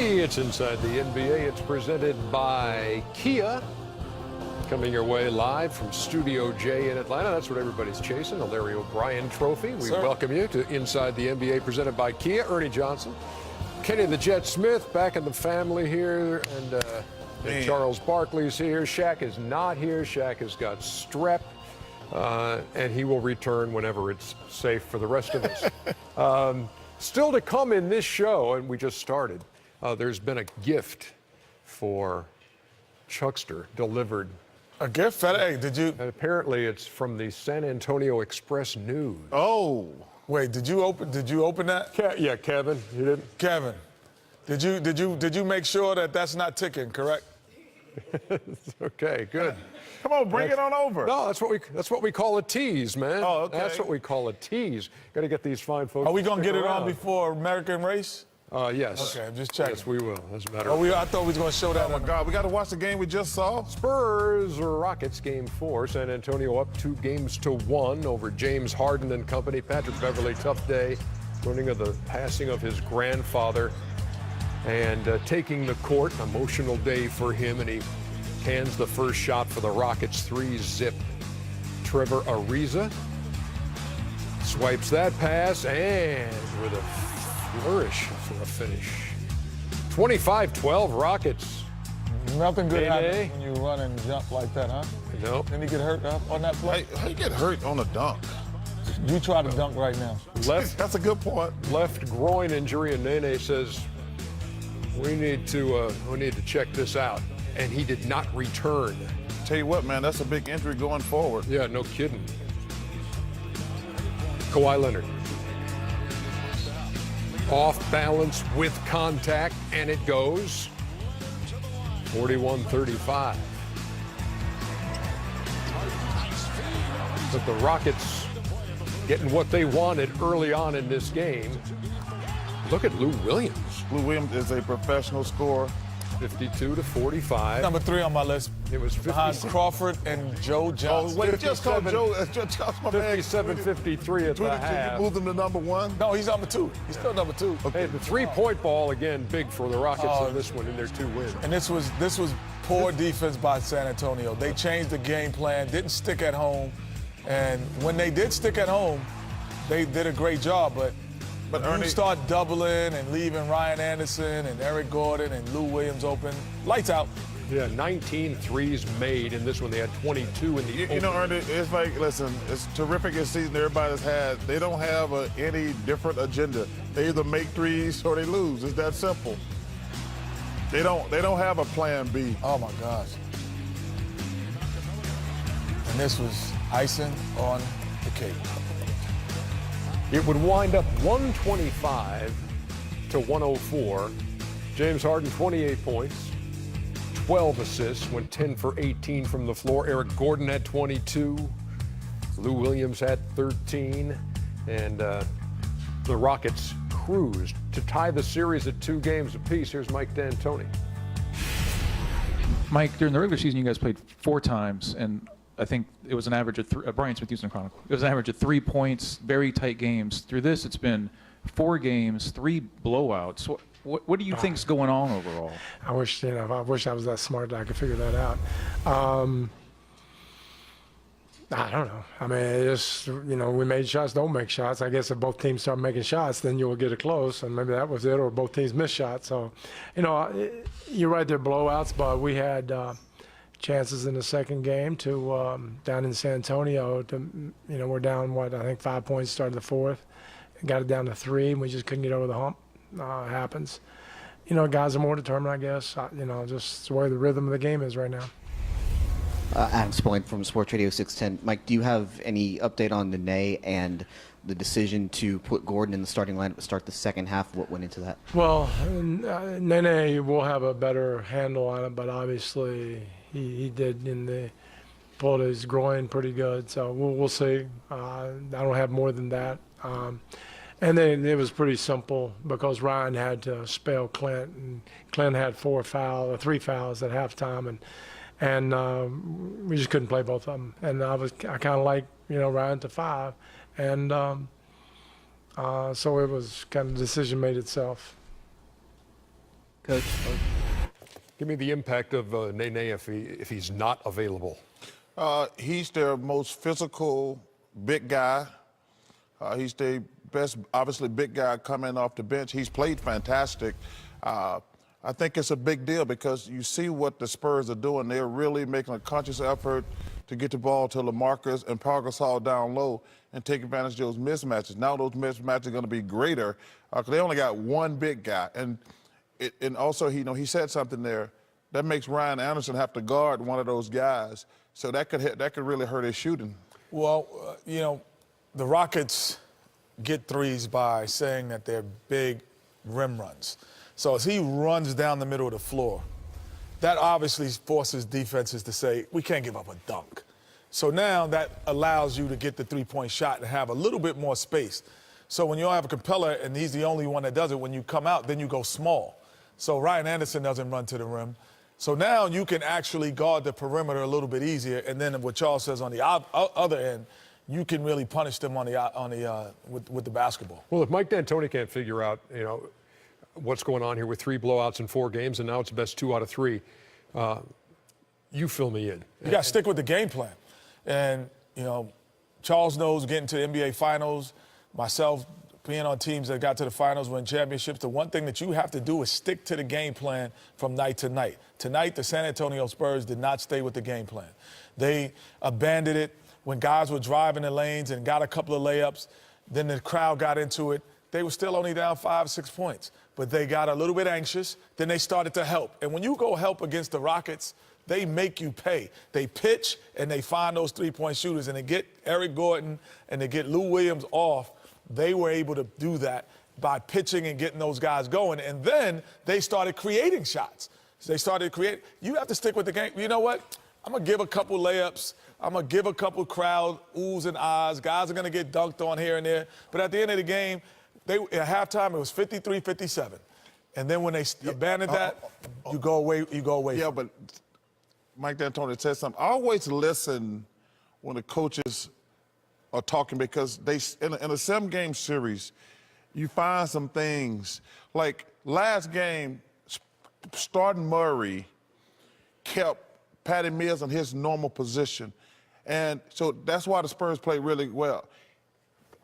Hey, it's Inside the NBA. It's presented by Kia. Coming your way live from Studio J in Atlanta. That's what everybody's chasing, the Larry O'Brien Trophy. We welcome you to Inside the NBA, presented by Kia. Ernie Johnson, Kenny the Jet Smith, back in the family here, and Charles Barkley's here. Shaq is not here. Shaq has got strep, and he will return whenever it's safe for the rest of us. Still to come in this show, and we just started, there's been a gift for Chuckster delivered. A gift? Hey, did you? And apparently it's from the San Antonio Express News. Oh, wait, did you open that? Yeah, Kevin, you didn't? Kevin, did you make sure that that's not ticking, correct? Okay, good. Come on, bring it on over. No, that's what we call a tease, man. Oh, okay. That's what we call a tease. Got to get these fine folks. Are we gonna get it around. on before American race? Yes. Okay, I'm just checking. Yes, we will. As a matter Oh, of fact. I thought we was gonna show that. Oh my God, we got to watch the game we just saw. Spurs Rockets game 4. San Antonio up 2-1 over James Harden and company. Patrick Beverley, tough day, learning of the passing of his grandfather and taking the court. Emotional day for him, and he hands the first shot for the Rockets. 3-zip. Trevor Ariza swipes that pass and with a flourish for a finish. 25-12 Rockets. Nothing good happens Hey. when you run and jump like that, huh? Nope. Didn't he get hurt on that play? How you get hurt on a dunk? You try to dunk right now. That's a good point. Left groin injury, and Nene says we need to check this out. And he did not return. Tell you what, man, that's a big injury going forward. Yeah, no kidding. Kawhi Leonard. Off balance with contact, and it goes. 41-35. But the Rockets getting what they wanted early on in this game. Look at Lou Williams. Lou Williams is a professional scorer. 52-45. Number 3 on my list. It was Behind 57. Crawford and Joe Johnson. Oh, wait, just call Joe. Just my man. 57-53 at the half. You moved him to number 1? No, he's number 2. He's still number 2. Hey, the three-point ball, again, big for the Rockets in this one in their 2 wins. And this was poor defense by San Antonio. They changed the game plan, didn't stick at home. And when they did stick at home, they did a great job. But Ernie, you start doubling and leaving Ryan Anderson and Eric Gordon and Lou Williams open, lights out. Yeah, 19 threes made in this one. They had 22 in the you know, Ernie, it's like, listen, it's terrific this season everybody's had. They don't have any different agenda. They either make threes or they lose. It's that simple. They don't have a plan B. Oh, my gosh. And this was icing on the cake. It would wind up 125-104. James Harden, 28 points, 12 assists, went 10 for 18 from the floor. Eric Gordon had 22. Lou Williams had 13. And the Rockets cruised to tie the series at 2 games apiece. Here's Mike D'Antoni. Mike, during the regular season, you guys played 4 times, and I think it was an average of Brian Smith Houston Chronicle. It was an average of 3 points, very tight games. Through this, it's been 4 games, 3 blowouts. What do you think's going on overall? I wish I was that smart that I could figure that out. I don't know. I mean, it's just, we made shots, don't make shots. I guess if both teams start making shots, then you'll get it close, and maybe that was it, or both teams missed shots. So, you're right, they're blowouts, but we had chances in the second game to down in San Antonio to, we're down, I think 5 points started the fourth, got it down to 3, and we just couldn't get over the hump. It happens. Guys are more determined, I guess. Just the way the rhythm of the game is right now. Adam Spillane from Sports Radio 610. Mike, do you have any update on Nene and the decision to put Gordon in the starting lineup to start the second half? What went into that? Well, Nene will have a better handle on it, but obviously he did pulled his groin pretty good, so we'll see. I don't have more than that. And then it was pretty simple because Ryan had to spell Clint, and Clint had 3 fouls at halftime, and we just couldn't play both of them. And I kind of like Ryan to 5, and so it was kind of the decision made itself. Coach. Give me the impact of Nene if he's not available. He's their most physical big guy. He's the best, obviously, big guy coming off the bench. He's played fantastic. I think it's a big deal because you see what the Spurs are doing. They're really making a conscious effort to get the ball to LaMarcus and Pau Gasol down low and take advantage of those mismatches. Now those mismatches are going to be greater because they only got one big guy. And also, he said something there that makes Ryan Anderson have to guard one of those guys. So that could really hurt his shooting. Well, the Rockets get threes by saying that they're big rim runs. So as he runs down the middle of the floor, that obviously forces defenses to say, we can't give up a dunk. So now that allows you to get the three-point shot and have a little bit more space. So when you have a Capella and he's the only one that does it, when you come out, then you go small. So Ryan Anderson doesn't run to the rim. So now you can actually guard the perimeter a little bit easier. And then what Charles says on the other end, you can really punish them with the basketball. Well, if Mike D'Antoni can't figure out, what's going on here with 3 blowouts in 4 games, and now it's best 2 out of 3, you fill me in. You got to stick with the game plan. And, Charles knows getting to the NBA Finals, myself being on teams that got to the finals, win championships, the one thing that you have to do is stick to the game plan from night to night. Tonight, the San Antonio Spurs did not stay with the game plan. They abandoned it when guys were driving the lanes and got a couple of layups. Then the crowd got into it. They were still only down 5, 6 points. But they got a little bit anxious. Then they started to help. And when you go help against the Rockets, they make you pay. They pitch and they find those three-point shooters. And they get Eric Gordon and they get Lou Williams off. They were able to do that by pitching and getting those guys going. And then they started creating shots. So they started creating. You have to stick with the game. You know what? I'm going to give a couple layups. I'm going to give a couple crowd oohs and ahs. Guys are going to get dunked on here and there. But at the end of the game, at halftime, it was 53-57. And then when they abandoned that, you go away. Yeah, but Mike D'Antoni said something. I always listen when the coaches are talking because in a 7-game series, you find some things. Like last game, starting Murray kept Patty Mills in his normal position. And so that's why the Spurs played really well.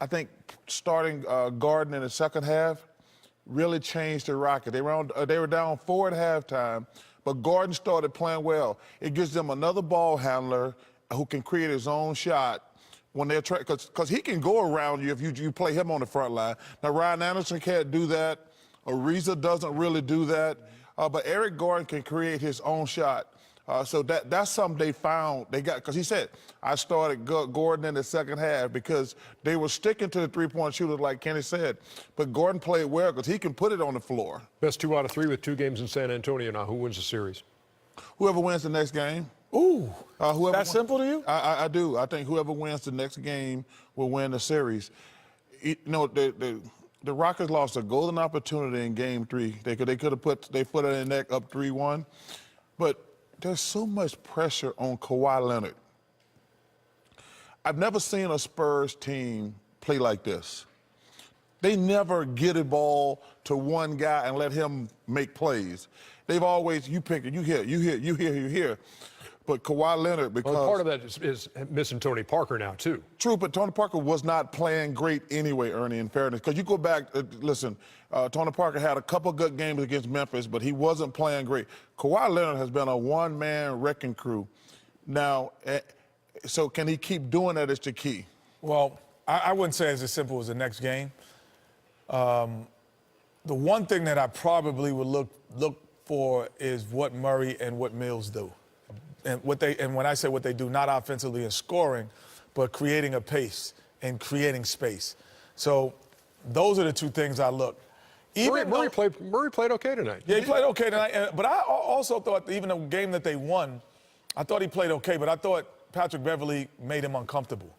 I think starting Garden in the second half really changed the Rockets. They were down 4 at halftime, but Garden started playing well. It gives them another ball handler who can create his own shot when they're trying, because he can go around you if you play him on the front line. Now, Ryan Anderson can't do that. Ariza doesn't really do that. But Eric Gordon can create his own shot. So that's something they found. They got, because he said, I started Gordon in the second half because they were sticking to the three-point shooter like Kenny said. But Gordon played well because he can put it on the floor. Best 2 out of 3 with 2 games in San Antonio now. Who wins the series? Whoever wins the next game. Ooh, that's simple to you? I do. I think whoever wins the next game will win the series. The Rockets lost a golden opportunity in Game 3. They put it in neck up 3-1, but there's so much pressure on Kawhi Leonard. I've never seen a Spurs team play like this. They never get a ball to one guy and let him make plays. They've always, you pick it, you hear. But Kawhi Leonard, because... Well, part of that is missing Tony Parker now, too. True, but Tony Parker was not playing great anyway, Ernie, in fairness. Because you go back, listen, Tony Parker had a couple good games against Memphis, but he wasn't playing great. Kawhi Leonard has been a one-man wrecking crew. Now, so can he keep doing that is the key. Well, I wouldn't say it's as simple as the next game. The one thing that I probably would look for is what Murray and what Mills do. And when I say what they do, not offensively and scoring, but creating a pace and creating space. So those are the 2 things I look. Murray played okay tonight. Yeah, he played okay tonight. But I also thought even the game that they won, I thought he played okay. But I thought Patrick Beverley made him uncomfortable.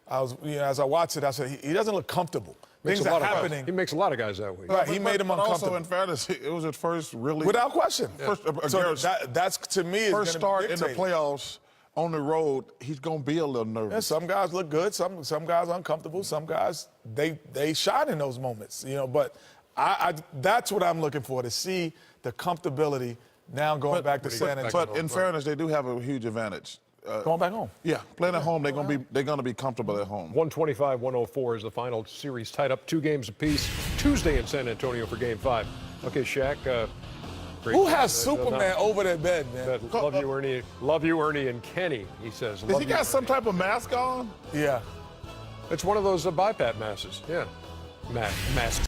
As I watched it, I said he doesn't look comfortable. Things are happening. He makes a lot of guys that way. Right, he made him uncomfortable. Also, in fairness, it was his first really... Without question. First, so that's, to me, first start in the playoffs on the road, he's going to be a little nervous. Yeah, some guys look good. Some guys uncomfortable. Some guys, they shine in those moments, But That's what I'm looking for, to see the comfortability now going back to San Antonio. But in fairness, they do have a huge advantage. Going back home. Yeah, playing at home, they're gonna be comfortable at home. 125-104 is the final series, tied up 2 games apiece. Tuesday in San Antonio for Game 5. Okay, Shaq. Who has Superman over their bed, man? Love you, Ernie. Love you, Ernie and Kenny. He says. Does he got some type of mask on? Yeah. It's one of those BiPAP masks. Yeah, masks.